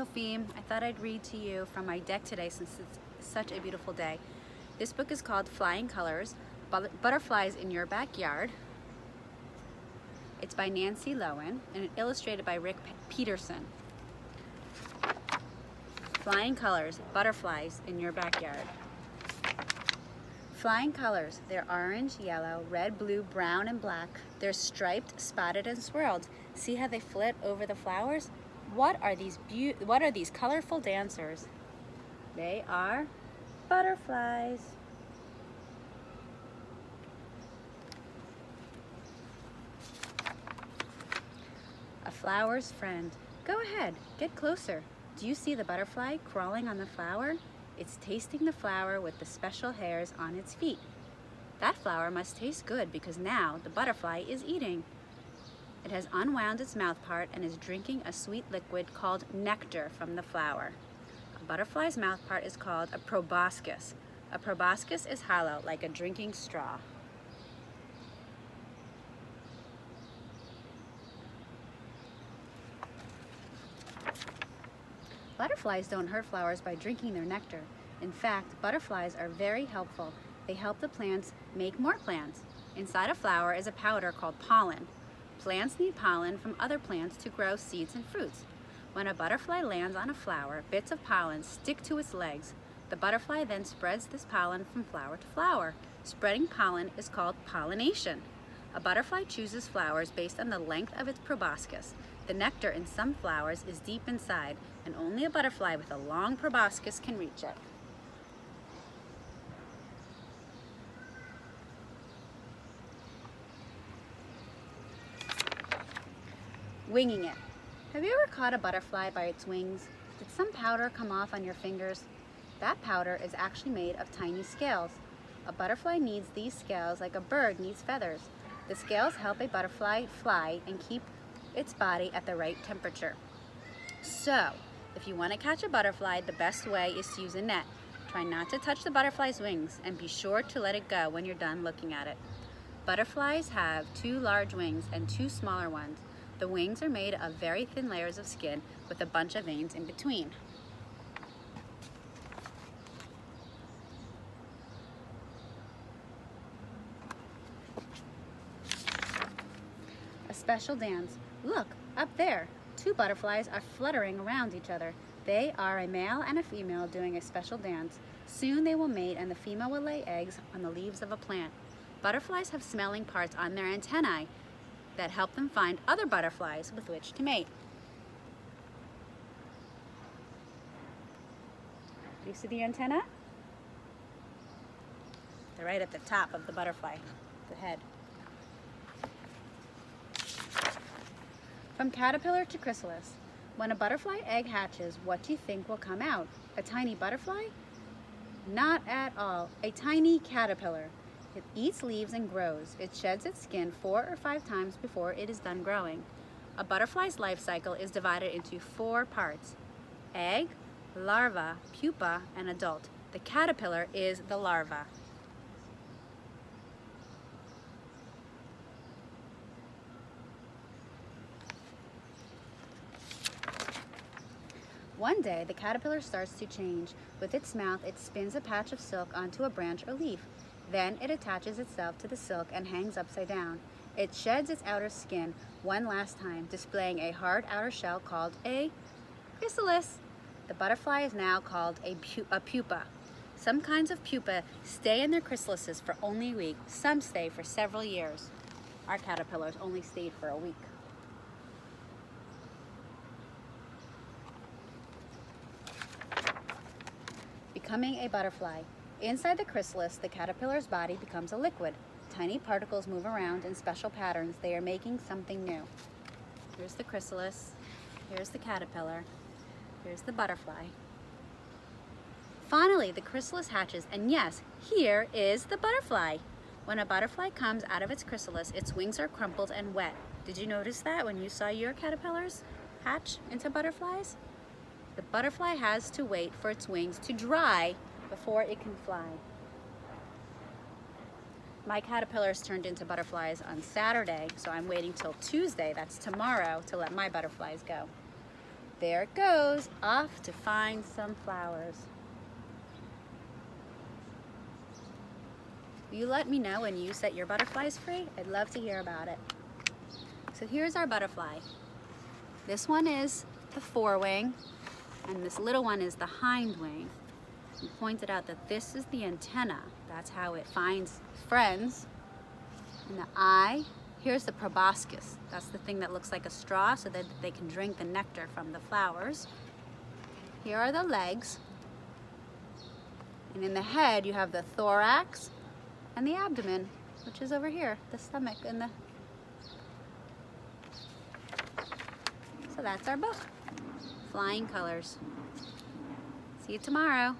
Kofim. I thought I'd read to you from my deck today since it's such a beautiful day. This book is called Flying Colors, Butterflies in Your Backyard. It's by Nancy Lowen and illustrated by Rick Peterson. Flying Colors, Butterflies in Your Backyard. Flying colors, they're orange, yellow, red, blue, brown, and black. They're striped, spotted, and swirled. See how they flit over the flowers? What are these colorful dancers? They are butterflies. A flower's friend. Go ahead, get closer. Do you see the butterfly crawling on the flower? It's tasting the flower with the special hairs on its feet. That flower must taste good because now the butterfly is eating. It has unwound its mouth part and is drinking a sweet liquid called nectar from the flower. A butterfly's mouth part is called a proboscis. A proboscis is hollow, like a drinking straw. Butterflies don't hurt flowers by drinking their nectar. In fact, butterflies are very helpful. They help the plants make more plants. Inside a flower is a powder called pollen. Plants need pollen from other plants to grow seeds and fruits. When a butterfly lands on a flower, bits of pollen stick to its legs. The butterfly then spreads this pollen from flower to flower. Spreading pollen is called pollination. A butterfly chooses flowers based on the length of its proboscis. The nectar in some flowers is deep inside, and only a butterfly with a long proboscis can reach it. Winging it. Have you ever caught a butterfly by its wings? Did some powder come off on your fingers? That powder is actually made of tiny scales. A butterfly needs these scales like a bird needs feathers. The scales help a butterfly fly and keep its body at the right temperature. So, if you want to catch a butterfly, the best way is to use a net. Try not to touch the butterfly's wings and be sure to let it go when you're done looking at it. Butterflies have 2 large wings and 2 smaller ones. The wings are made of very thin layers of skin with a bunch of veins in between. A special dance. Look, up there, 2 butterflies are fluttering around each other. They are a male and a female doing a special dance. Soon they will mate and the female will lay eggs on the leaves of a plant. Butterflies have smelling parts on their antennae that help them find other butterflies with which to mate. Do you see the antenna? They're right at the top of the butterfly, the head. From caterpillar to chrysalis. When a butterfly egg hatches, what do you think will come out? A tiny butterfly? Not at all. A tiny caterpillar. It eats leaves and grows. It sheds its skin 4 or 5 times before it is done growing. A butterfly's life cycle is divided into 4 parts: egg, larva, pupa, and adult. The caterpillar is the larva. One day, the caterpillar starts to change. With its mouth, it spins a patch of silk onto a branch or leaf. Then it attaches itself to the silk and hangs upside down. It sheds its outer skin one last time, displaying a hard outer shell called a chrysalis. The butterfly is now called a pupa. Some kinds of pupa stay in their chrysalises for only a week. Some stay for several years. Our caterpillars only stayed for a week. Becoming a butterfly. Inside the chrysalis, the caterpillar's body becomes a liquid. Tiny particles move around in special patterns. They are making something new. Here's the chrysalis. Here's the caterpillar. Here's the butterfly. Finally, the chrysalis hatches, and yes, here is the butterfly. When a butterfly comes out of its chrysalis, its wings are crumpled and wet. Did you notice that when you saw your caterpillars hatch into butterflies? The butterfly has to wait for its wings to dry before it can fly. My caterpillars turned into butterflies on Saturday, so I'm waiting till Tuesday, that's tomorrow, to let my butterflies go. there it goes, off to find some flowers. Will you let me know when you set your butterflies free? I'd love to hear about it. So here's our butterfly. This one is the forewing, and this little one is the hind wing. We pointed out that this is the antenna. That's how it finds friends. And the eye, here's the proboscis. That's the thing that looks like a straw so that they can drink the nectar from the flowers. Here are the legs. And in the head, you have the thorax and the abdomen, which is over here, the stomach and the... So that's our book, Flying Colors. See you tomorrow.